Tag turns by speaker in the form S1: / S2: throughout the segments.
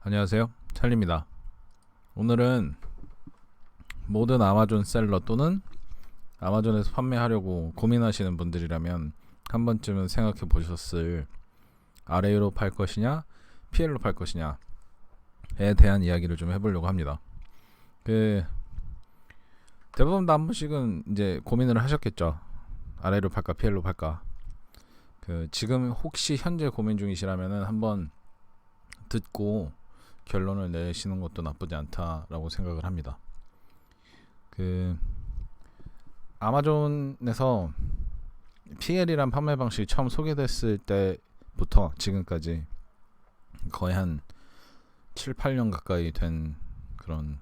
S1: 안녕하세요, 찰리입니다. 오늘은 모든 아마존 셀러 또는 아마존에서 판매하려고 고민하시는 분들이라면 한 번쯤은 생각해 보셨을 RA로 팔 것이냐 PL로 팔 것이냐에 대한 이야기를 좀 해보려고 합니다. 대부분 다 한 번씩은 이제 고민을 하셨겠죠. RA로 팔까 PL로 팔까. 지금 혹시 현재 고민 중이시라면은 한번 듣고 결론을 내시는 것도 나쁘지 않다라고 생각을 합니다. 아마존에서 PL이란 판매 방식이 처음 소개됐을 때부터 지금까지 거의 한 7, 8년 가까이 된 그런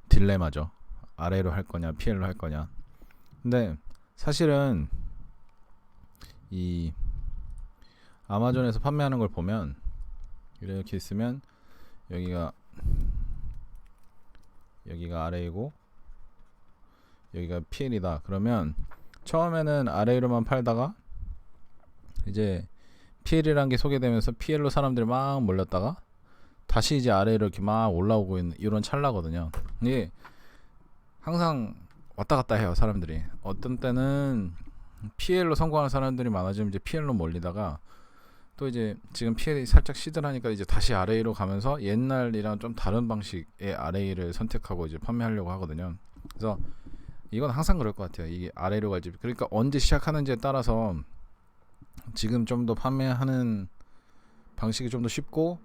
S1: 딜레마죠. RA로 할 거냐 PL로 할 거냐. 근데 사실은 이 아마존에서 판매하는 걸 보면 이렇게 있으면 여기가 RA고 여기가 PL이다. 그러면 처음에는 RA로만 팔다가 이제 PL이라는 게 소개되면서 PL로 사람들이 막 몰렸다가 다시 이제 RA로 이렇게 막 올라오고 있는 이런 찰나거든요. 이게 항상 왔다 갔다 해요, 사람들이. 어떤 때는 PL로 성공하는 사람들이 많아지면 이제 PL로 몰리다가 또 이제 지금 PL이 살짝 시들하니까 이제 다시 RA로 가면서 옛날이랑 좀 다른 방식의 RA를 선택하고 이제 판매하려고 하거든요. 그래서 이건 항상 그럴 것 같아요. 이게 RA로 갈지, 그러니까 언제 시작하는지에 따라서 지금 좀 더 판매하는 방식이 좀 더 쉽고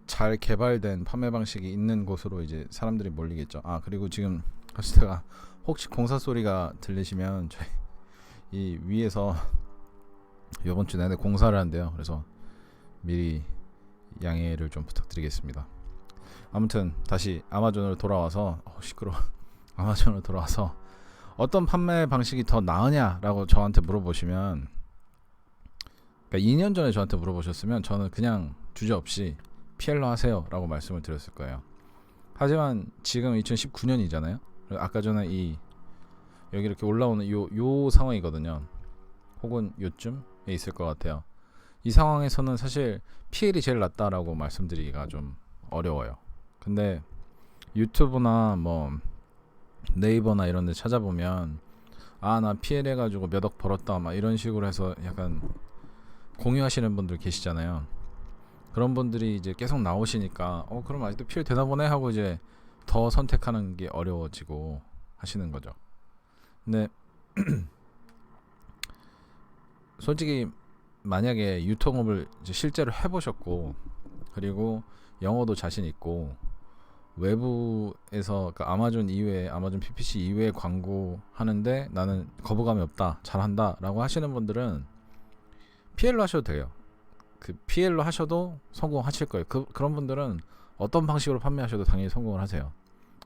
S1: 잘 개발된 판매 방식이 있는 곳으로 이제 사람들이 몰리겠죠. 그리고 지금 하시다가 혹시 공사 소리가 들리시면 저희 이 위에서 이번 주 내내 공사를 한대요. 그래서 미리 양해를 좀 부탁드리겠습니다. 아무튼 다시 아마존으로 돌아와서 시끄러워. 아마존으로 돌아와서 어떤 판매 방식이 더 나으냐라고 저한테 물어보시면, 그러니까 2년 전에 저한테 물어보셨으면 저는 그냥 주저없이 PL로 하세요라고 말씀을 드렸을 거예요. 하지만 지금 2019년이잖아요. 아까 전에 여기 이렇게 올라오는 요 상황이거든요. 혹은 요쯤에 있을 것 같아요. 이 상황에서는 사실 PL이 제일 낫다라고 말씀드리기가 좀 어려워요. 근데 유튜브나 뭐 네이버나 이런 데 찾아보면 나 PL 해가지고 몇 억 벌었다 막 이런 식으로 해서 약간 공유하시는 분들 계시잖아요. 그런 분들이 이제 계속 나오시니까 그럼 아직도 PL 되나 보네 하고 이제 더 선택하는 게 어려워지고 하시는 거죠. 근데 솔직히 만약에 유통업을 이제 실제로 해보셨고 그리고 영어도 자신 있고 외부에서 그러니까 아마존 이외에 아마존 PPC 이외에 광고 하는데 나는 거부감이 없다, 잘한다 라고 하시는 분들은 PL로 하셔도 돼요. PL로 하셔도 성공하실 거예요. 그런 분들은 어떤 방식으로 판매하셔도 당연히 성공을 하세요.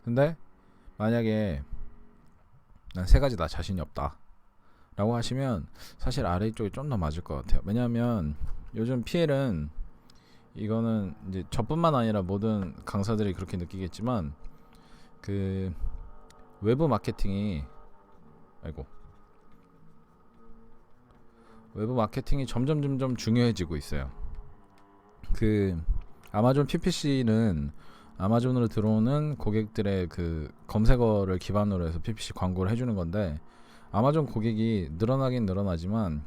S1: 근데 만약에 난 세 가지 다 자신이 없다 라고 하시면 사실 RA 쪽이 좀 더 맞을 것 같아요. 왜냐하면 요즘 PL은 이거는 이제 저뿐만 아니라 모든 강사들이 그렇게 느끼겠지만 외부 마케팅이 점점 중요해지고 있어요. 아마존 PPC는 아마존으로 들어오는 고객들의 검색어를 기반으로 해서 PPC 광고를 해주는 건데, 아마존 고객이 늘어나긴 늘어나지만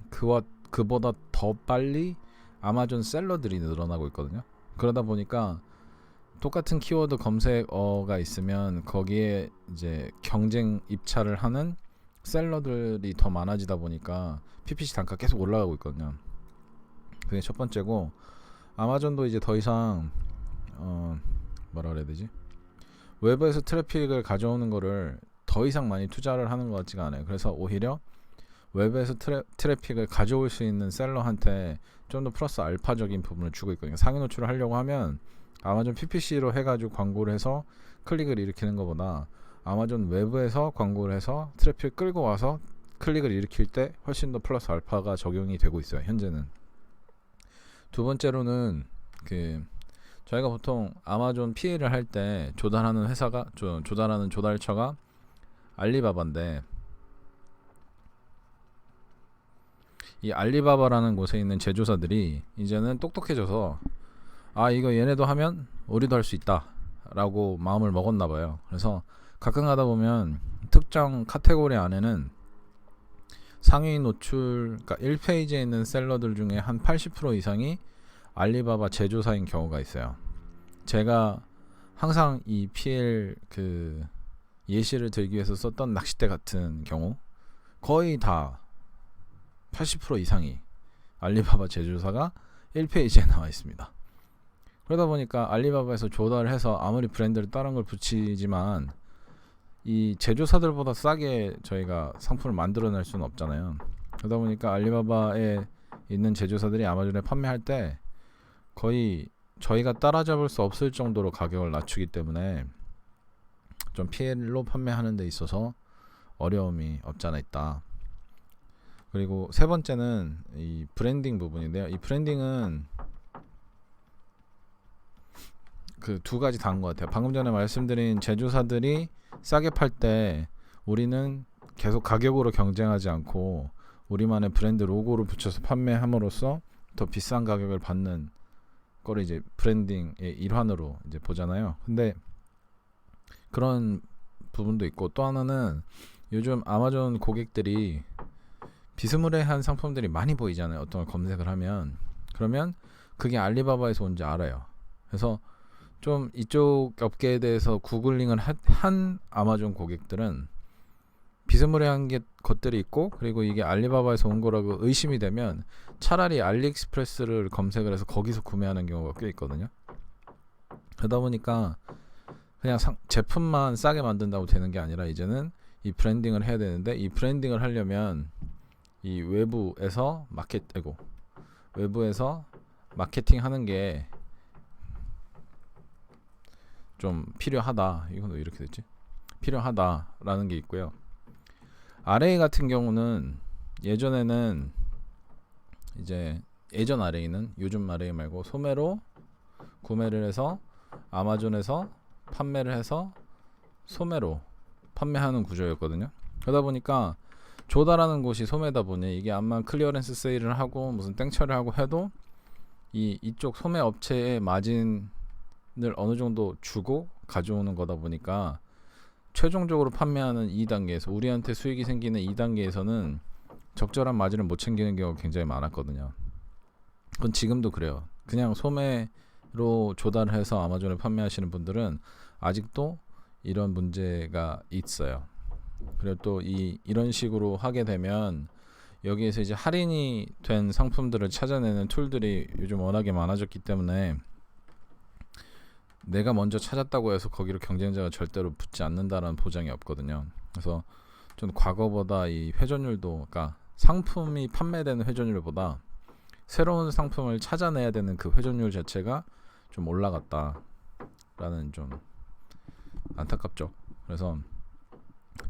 S1: 그보다 더 빨리 아마존 셀러들이 늘어나고 있거든요. 그러다 보니까 똑같은 키워드 검색어가 있으면 거기에 이제 경쟁 입찰을 하는 셀러들이 더 많아지다 보니까 PPC 단가 계속 올라가고 있거든요. 그게 첫 번째고, 아마존도 이제 더 이상 뭐라 그래야 되지? 외부에서 트래픽을 가져오는 거를 더 이상 많이 투자를 하는 것 같지가 않아요. 그래서 오히려 외부에서 트래픽을 가져올 수 있는 셀러한테 좀 더 플러스 알파적인 부분을 주고 있거든요. 상위 노출을 하려고 하면 아마존 PPC로 해가지고 광고를 해서 클릭을 일으키는 것보다 아마존 외부에서 광고를 해서 트래픽을 끌고 와서 클릭을 일으킬 때 훨씬 더 플러스 알파가 적용이 되고 있어요, 현재는. 두 번째로는 저희가 보통 아마존 PL을 할 때 조달하는 회사가 조달하는 조달처가 알리바바인데, 이 알리바바라는 곳에 있는 제조사들이 이제는 똑똑해져서 아 이거 얘네도 하면 우리도 할 수 있다 라고 마음을 먹었나 봐요. 그래서 가끔 가다 보면 특정 카테고리 안에는 상위 노출, 그러니까 1페이지에 있는 셀러들 중에 한 80% 이상이 알리바바 제조사인 경우가 있어요. 제가 항상 이 PL 그 예시를 들기 위해서 썼던 낚싯대 같은 경우 거의 다 80% 이상이 알리바바 제조사가 1페이지에 나와 있습니다. 그러다 보니까 알리바바에서 조달을 해서 아무리 브랜드를 다른 걸 붙이지만 이 제조사들보다 싸게 저희가 상품을 만들어낼 수는 없잖아요. 그러다 보니까 알리바바에 있는 제조사들이 아마존에 판매할 때 거의 저희가 따라잡을 수 없을 정도로 가격을 낮추기 때문에 좀 PL로 판매하는 데 있어서 어려움이 없지 않아 있다. 그리고 세 번째는 이 브랜딩 부분인데요. 이 브랜딩은 그 두 가지 다인 것 같아요. 방금 전에 말씀드린 제조사들이 싸게 팔 때 우리는 계속 가격으로 경쟁하지 않고 우리만의 브랜드 로고를 붙여서 판매함으로써 더 비싼 가격을 받는 거를 이제 브랜딩의 일환으로 이제 보잖아요. 근데 그런 부분도 있고 또 하나는 요즘 아마존 고객들이 비스무리한 상품들이 많이 보이잖아요. 어떤 걸 검색을 하면 그러면 그게 알리바바에서 온지 알아요. 그래서 좀 이쪽 업계에 대해서 구글링을 한 아마존 고객들은 비스무리한 것들이 있고 그리고 이게 알리바바에서 온 거라고 의심이 되면 차라리 알리익스프레스를 검색을 해서 거기서 구매하는 경우가 꽤 있거든요. 그러다 보니까 그냥 제품만 싸게 만든다고 되는 게 아니라 이제는 이 브랜딩을 해야 되는데 이 브랜딩을 하려면 이 외부에서 마케팅 하는 게 좀 필요하다. 이건 왜 이렇게 됐지? 필요하다라는 게 있고요. RA 같은 경우는 예전에는 이제 예전 RA는 요즘 RA 말고 소매로 구매를 해서 아마존에서 판매를 해서 소매로 판매하는 구조였거든요. 그러다 보니까 조달하는 곳이 소매다 보니 이게 암만 클리어런스 세일을 하고 무슨 땡처리를 하고 해도 이쪽 소매 업체의 마진을 어느 정도 주고 가져오는 거다 보니까 최종적으로 판매하는 2단계에서 우리한테 수익이 생기는 2단계에서는 적절한 마진을 못 챙기는 경우가 굉장히 많았거든요. 그건 지금도 그래요. 그냥 소매로 조달을 해서 아마존에 판매하시는 분들은 아직도 이런 문제가 있어요. 그리고 또 이런 식으로 하게 되면 여기에서 이제 할인이 된 상품들을 찾아내는 툴들이 요즘 워낙에 많아졌기 때문에 내가 먼저 찾았다고 해서 거기로 경쟁자가 절대로 붙지 않는다라는 보장이 없거든요. 그래서 좀 과거보다 이 회전율도, 그러니까 상품이 판매되는 회전율보다 새로운 상품을 찾아내야 되는 그 회전율 자체가 좀 올라갔다라는 좀 안타깝죠. 그래서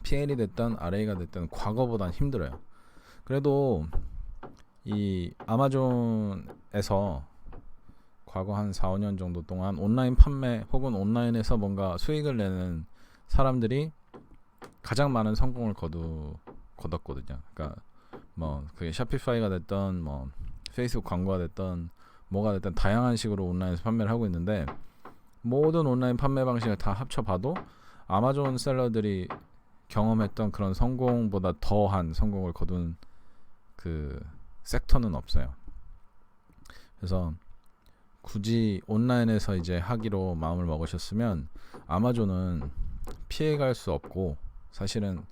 S1: PL이 됐든 RA가 됐든 과거보단 힘들어요. 그래도 이 아마존에서 과거 한 4, 5년 정도 동안 온라인 판매 혹은 온라인에서 뭔가 수익을 내는 사람들이 가장 많은 성공을 거뒀거든요. 그러니까 뭐 그게 샤피파이가 됐던 뭐 페이스북 광고가 됐던 뭐가 됐든 다양한 식으로 온라인에서 판매를 하고 있는데 모든 온라인 판매 방식을 다 합쳐봐도 아마존 셀러들이 경험했던 그런 성공보다 더한 성공을 거둔 그 섹터는 없어요. 그래서 굳이 온라인에서 이제 하기로 마음을 먹으셨으면 아마존은 피해갈 수 없고, 사실은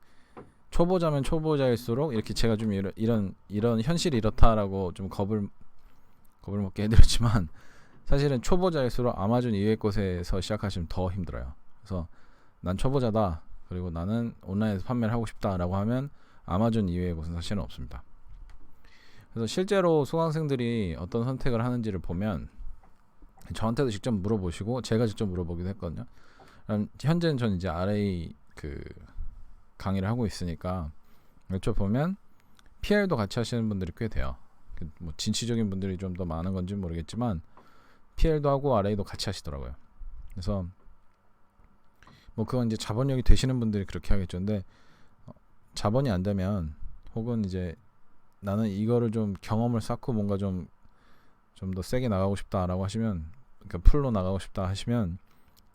S1: 초보자면 초보자일수록 이렇게 제가 좀 이런 현실이 이렇다라고 좀 겁을 먹게 해드렸지만 사실은 초보자일수록 아마존 이외의 곳에서 시작하시면 더 힘들어요. 그래서 난 초보자다, 그리고 나는 온라인에서 판매를 하고 싶다라고 하면 아마존 이외의 곳은 사실은 없습니다. 그래서 실제로 수강생들이 어떤 선택을 하는지를 보면 저한테도 직접 물어보시고 제가 직접 물어보기도 했거든요. 현재는 전 이제 RA 그 강의를 하고 있으니까 여쭤보면 PL도 같이 하시는 분들이 꽤 돼요. 뭐 진취적인 분들이 좀 더 많은 건지 모르겠지만 PL도 하고 RA도 같이 하시더라고요. 그래서 뭐 그건 이제 자본력이 되시는 분들이 그렇게 하겠죠. 근데 자본이 안 되면, 혹은 이제 나는 이거를 좀 경험을 쌓고 뭔가 좀 더 세게 나가고 싶다라고 하시면 그러니까 풀로 나가고 싶다 하시면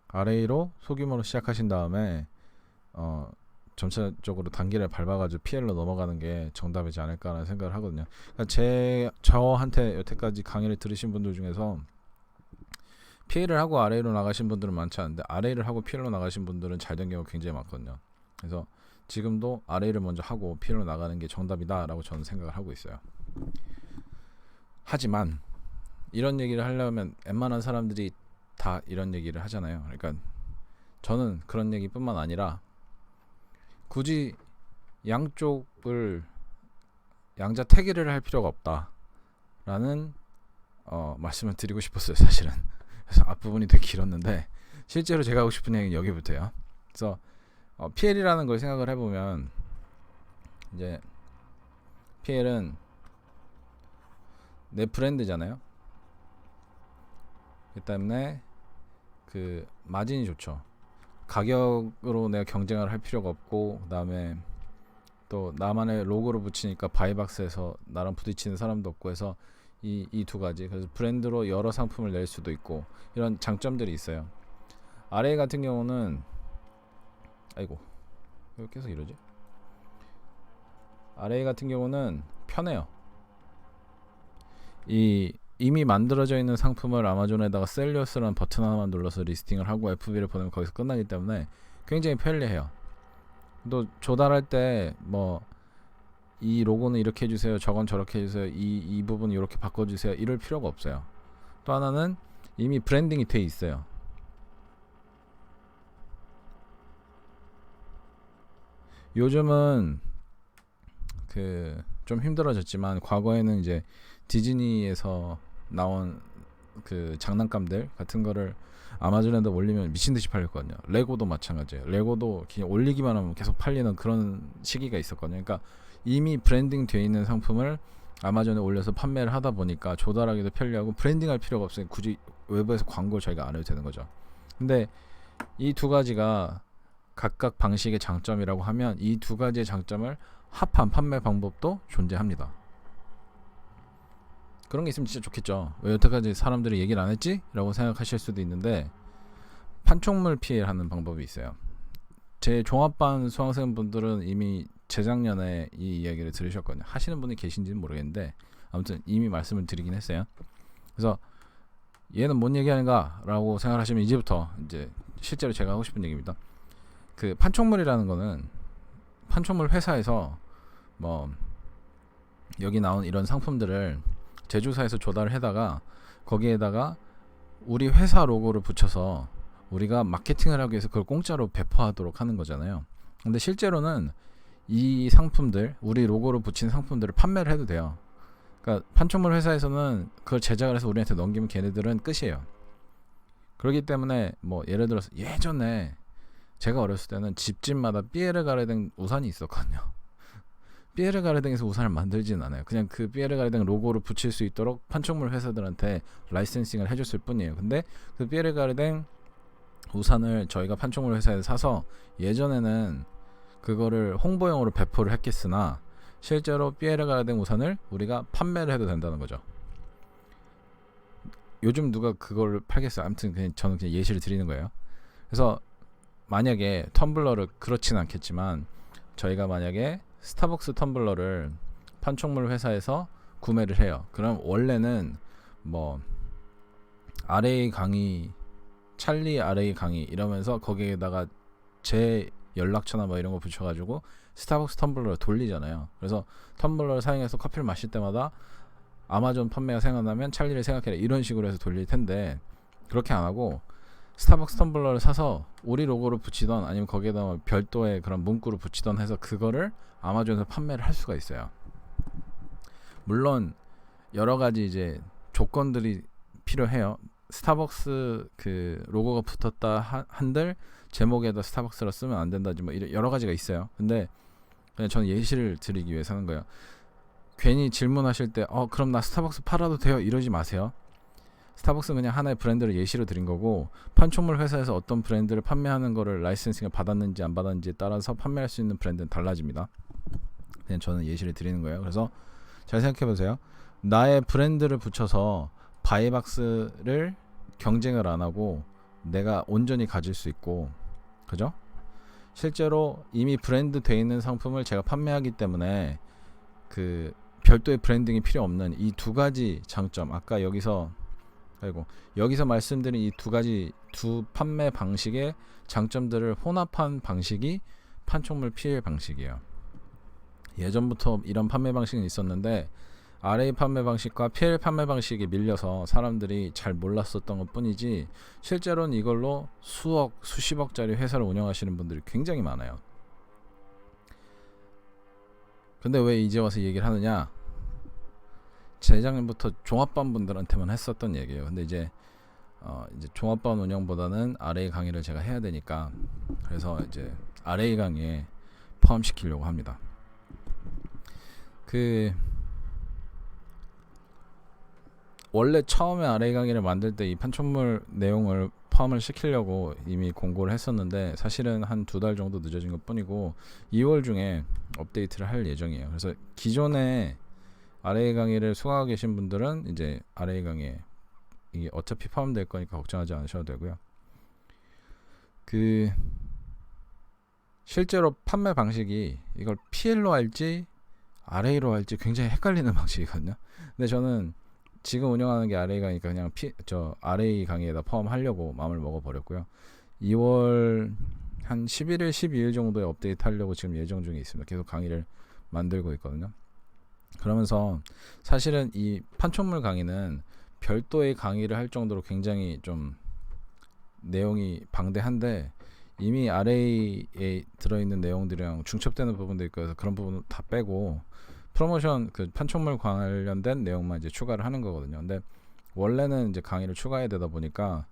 S1: RA로 소규모로 시작하신 다음에 점차적으로 단계를 밟아가지고 PL로 넘어가는 게 정답이지 않을까라는 생각을 하거든요. 그러니까 저한테 여태까지 강의를 들으신 분들 중에서 PL을 하고 RA로 나가신 분들은 많지 않은데 RA를 하고 PL로 나가신 분들은 잘 된 경우가 굉장히 많거든요. 그래서 지금도 RA를 먼저 하고 PL로 나가는 게 정답이다라고 저는 생각을 하고 있어요. 하지만 이런 얘기를 하려면 웬만한 사람들이 다 이런 얘기를 하잖아요. 그러니까 저는 그런 얘기뿐만 아니라 굳이 양쪽을 양자택일을 할 필요가 없다라는 말씀을 드리고 싶었어요, 사실은. 그래서 앞부분이 되게 길었는데 실제로 제가 하고 싶은 얘기는 여기부터예요. 그래서 PL이라는 걸 생각을 해보면 이제 PL은 내 브랜드잖아요. 그 때문에 그 마진이 좋죠. 가격으로 내가 경쟁을 할 필요가 없고, 그 다음에 또 나만의 로고를 붙이니까 바이박스에서 나랑 부딪히는 사람도 없고 해서 이 두 가지. 그래서 브랜드로 여러 상품을 낼 수도 있고 이런 장점들이 있어요. RA 같은 경우는 아이고 왜 계속 이러지? RA 같은 경우는 편해요. 이미 만들어져 있는 상품을 아마존에다가 셀리어스라는 버튼 하나만 눌러서 리스팅을 하고 FB를 보내면 거기서 끝나기 때문에 굉장히 편리해요. 또 조달할 때 뭐 이 로고는 이렇게 해주세요, 저건 저렇게 해주세요, 이 부분 이렇게 바꿔주세요 이럴 필요가 없어요. 또 하나는 이미 브랜딩이 돼 있어요. 요즘은 그 좀 힘들어졌지만 과거에는 이제 디즈니에서 나온 그 장난감들 같은 거를 아마존에다 올리면 미친듯이 팔렸거든요. 레고도 마찬가지예요. 레고도 그냥 올리기만 하면 계속 팔리는 그런 시기가 있었거든요. 그러니까 이미 브랜딩 돼 있는 상품을 아마존에 올려서 판매를 하다 보니까 조달하기도 편리하고 브랜딩할 필요가 없으니 굳이 외부에서 광고를 저희가 안 해도 되는 거죠. 근데 이 두 가지가 각각 방식의 장점이라고 하면 이 두 가지의 장점을 합한 판매 방법도 존재합니다. 그런 게 있으면 진짜 좋겠죠. 왜 여태까지 사람들이 얘기를 안 했지? 라고 생각하실 수도 있는데 판촉물 피해하는 방법이 있어요. 제 종합반 수강생분들은 이미 재작년에 이 이야기를 들으셨거든요. 하시는 분이 계신지는 모르겠는데 아무튼 이미 말씀을 드리긴 했어요. 그래서 얘는 뭔 얘기하는가 라고 생각하시면 이제부터 이제 실제로 제가 하고 싶은 얘기입니다. 그 판촉물이라는 거는 판촉물 회사에서 뭐 여기 나온 이런 상품들을 제조사에서 조달을 해다가 거기에다가 우리 회사 로고를 붙여서 우리가 마케팅을 하기 위해서 그걸 공짜로 배포하도록 하는 거잖아요. 근데 실제로는 이 상품들, 우리 로고를 붙인 상품들을 판매를 해도 돼요. 그러니까 판촉물 회사에서는 그걸 제작을 해서 우리한테 넘기면 걔네들은 끝이에요. 그렇기 때문에 뭐 예를 들어서 예전에 제가 어렸을 때는 집집마다 삐에르 가르댕 우산이 있었거든요. 삐에르 가르댕에서 우산을 만들지는 않아요. 그냥 그 삐에르 가르댕 로고를 붙일 수 있도록 판촉물 회사들한테 라이센싱을 해줬을 뿐이에요. 근데 그 삐에르 가르댕 우산을 저희가 판촉물 회사에서 사서 예전에는 그거를 홍보용으로 배포를 했겠으나 실제로 삐에르 가르댕 우산을 우리가 판매를 해도 된다는 거죠. 요즘 누가 그걸 팔겠어요? 아무튼 그냥 저는 그냥 예시를 드리는 거예요. 그래서 만약에 텀블러를 그렇진 않겠지만 저희가 만약에 스타벅스 텀블러를 판촉물 회사에서 구매를 해요. 그럼 원래는 뭐 RA 강의, 찰리 RA 강의 이러면서 거기에다가 제 연락처나 뭐 이런 거 붙여가지고 스타벅스 텀블러를 돌리잖아요. 그래서 텀블러를 사용해서 커피를 마실 때마다 아마존 판매가 생각나면 찰리를 생각해라 이런 식으로 해서 돌릴 텐데 그렇게 안 하고 스타벅스 텀블러를 사서 우리 로고를 붙이던 아니면 거기에다 별도의 그런 문구를 붙이던 해서 그거를 아마존에서 판매를 할 수가 있어요. 물론 여러 가지 이제 조건들이 필요해요. 스타벅스 그 로고가 붙었다 한들 제목에다 스타벅스라 쓰면 안 된다지 뭐 이런 여러 가지가 있어요. 근데 그냥 저는 예시를 드리기 위해서 하는 거예요. 괜히 질문하실 때 그럼 나 스타벅스 팔아도 돼요? 이러지 마세요. 스타벅스는 그냥 하나의 브랜드를 예시로 드린 거고 판촉물 회사에서 어떤 브랜드를 판매하는 거를 라이센싱을 받았는지 안 받았는지에 따라서 판매할 수 있는 브랜드는 달라집니다. 그냥 저는 예시를 드리는 거예요. 그래서 잘 생각해 보세요. 나의 브랜드를 붙여서 바이박스를 경쟁을 안 하고 내가 온전히 가질 수 있고, 그죠? 실제로 이미 브랜드 돼 있는 상품을 제가 판매하기 때문에 그 별도의 브랜딩이 필요 없는 이 두 가지 장점, 아까 여기서 말씀드린 이 두 가지 두 판매 방식의 장점들을 혼합한 방식이 판촉물 PL 방식이에요. 예전부터 이런 판매 방식은 있었는데 RA 판매 방식과 PL 판매 방식이 밀려서 사람들이 잘 몰랐었던 것 뿐이지, 실제로는 이걸로 수억, 수십억짜리 회사를 운영하시는 분들이 굉장히 많아요. 근데 왜 이제 와서 얘기를 하느냐? 재작년부터 종합반 분들한테만 했었던 얘기예요. 근데 이제 종합반 운영보다는 RA 강의를 제가 해야 되니까, 그래서 이제 RA 강의에 포함시키려고 합니다. 원래 처음에 RA 강의를 만들 때 이 판촉물 내용을 포함을 시키려고 이미 공고를 했었는데, 사실은 한 2달 정도 늦어진 것 뿐이고 2월 중에 업데이트를 할 예정이에요. 그래서 기존에 RA 강의를 수강하고 계신 분들은 이제 RA 강의에 이게 어차피 포함될 거니까 걱정하지 않으셔도 되고요. 실제로 판매 방식이 이걸 PL로 할지 RA로 할지 굉장히 헷갈리는 방식이거든요. 근데 저는 지금 운영하는 게 RA 강의니까 그냥 RA 강의에다 포함하려고 마음을 먹어버렸고요. 2월 한 11일, 12일 정도에 업데이트 하려고 지금 예정 중에 있습니다. 계속 강의를 만들고 있거든요. 그러면서 사실은 이 판촉물 강의는 별도의 강의를 할 정도로 굉장히 좀 내용이 방대한데, 이미 RA에 들어있는 내용들이랑 중첩되는 부분도 있고 해서 그런 부분은 다 빼고 프로모션 판촉물 관련된 내용만 이제 추가를 하는 거거든요. 근데 원래는 이제 강의를 추가해야 되다 보니까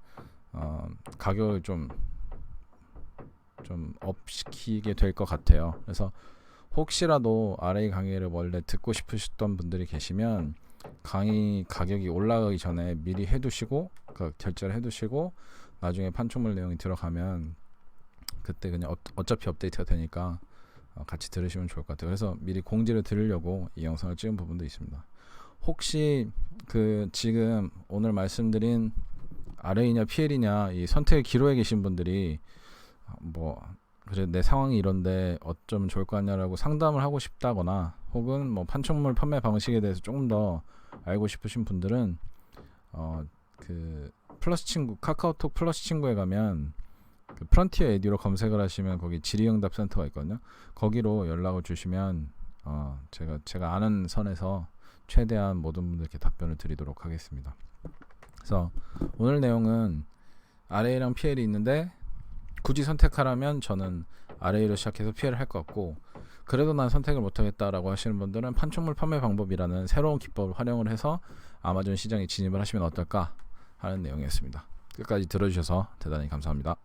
S1: 가격을 좀 업시키게 될 것 같아요. 그래서 혹시라도 RA 강의를 원래 듣고 싶으셨던 분들이 계시면 강의 가격이 올라가기 전에 미리 해두시고, 결제를 해두시고 나중에 판촉물 내용이 들어가면 그때 그냥 어차피 업데이트가 되니까 같이 들으시면 좋을 것 같아요. 그래서 미리 공지를 드리려고 이 영상을 찍은 부분도 있습니다. 혹시 지금 오늘 말씀드린 RA냐 PL이냐 이 선택의 기로에 계신 분들이 그래 내 상황이 이런데 어쩌면 좋을 것 같냐라고 상담을 하고 싶다거나, 혹은 판촉물 판매 방식에 대해서 조금 더 알고 싶으신 분들은 플러스 친구, 카카오톡 플러스 친구에 가면 프런티어 에듀로 검색을 하시면 거기 질의응답 센터가 있거든요. 거기로 연락을 주시면 제가 아는 선에서 최대한 모든 분들께 답변을 드리도록 하겠습니다. 그래서 오늘 내용은 RA랑 PL이 있는데 굳이 선택하라면 저는 RA로 시작해서 PL을 할 것 같고, 그래도 난 선택을 못하겠다라고 하시는 분들은 판촉물 판매 방법이라는 새로운 기법을 활용을 해서 아마존 시장에 진입을 하시면 어떨까 하는 내용이었습니다. 끝까지 들어주셔서 대단히 감사합니다.